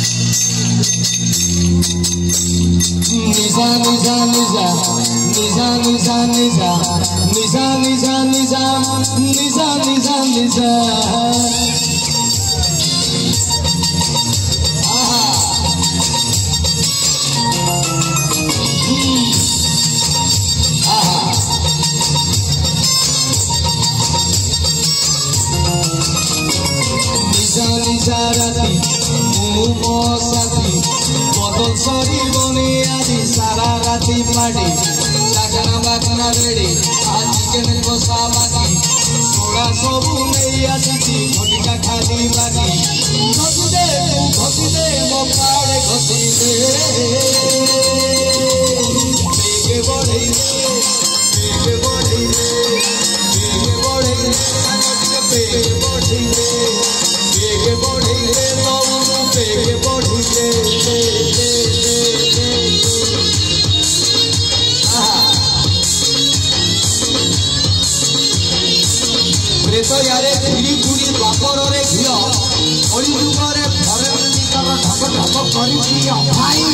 Nisa nisa nisa nisa nisa nisa nisa nisa nisa nisa nisa nisa aha aha nisa nisa rati mo sati botol sari boni adi sara rati party chakana bakna ready aaj chicken kosa baki soda sobu nei asiti ghotika khali baki ghoti de mo pade ghoti de bege bodhei de sanotika bege bodhei de nomu bege bodhei de तो यारे धीरी धीरी बापर रे घियो ओली जुगरे भरे निकर ढक ढक करी दियो भाई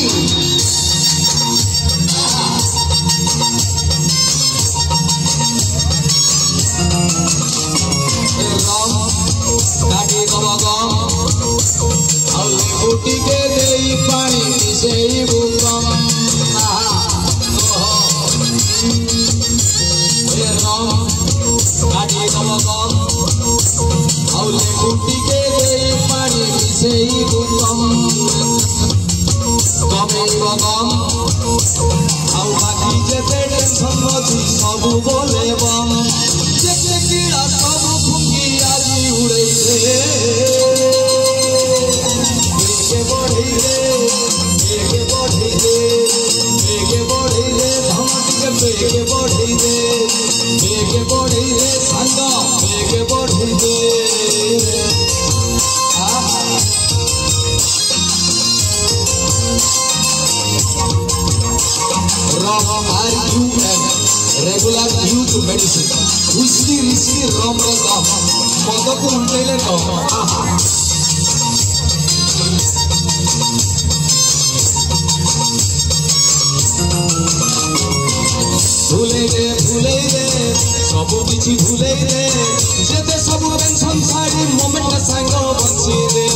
राम गाडी गवगम औले बूटी के देई पानी सेई बुकम आहा ओए राम गाडी गवगम औले बूटी के देई पानी सेई बुकम गमे गम आउ बाकी जेते टेंशन नथि सब बोले बम जेते कीड़ा सब फुंकी आजी उड़ै रे बेगे बढ़ै रे धमटी के बेगे बढ़ै रे संग बेगे बढ़ै रे regular use medicine whiskey rum रे दम मद को उल्टेले दम भूले रे सब किछि भूले रे जेते सब टेंशन सारी मोमेंट संग बंची रे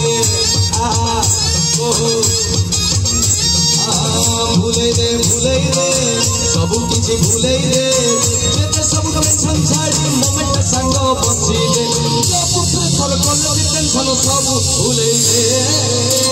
भूले रे सब किछि भूले रे जेते सब टेंशन सारी मोमेंट संग बंची रे सब प्रेशर कोन टेंशन सब भूले रे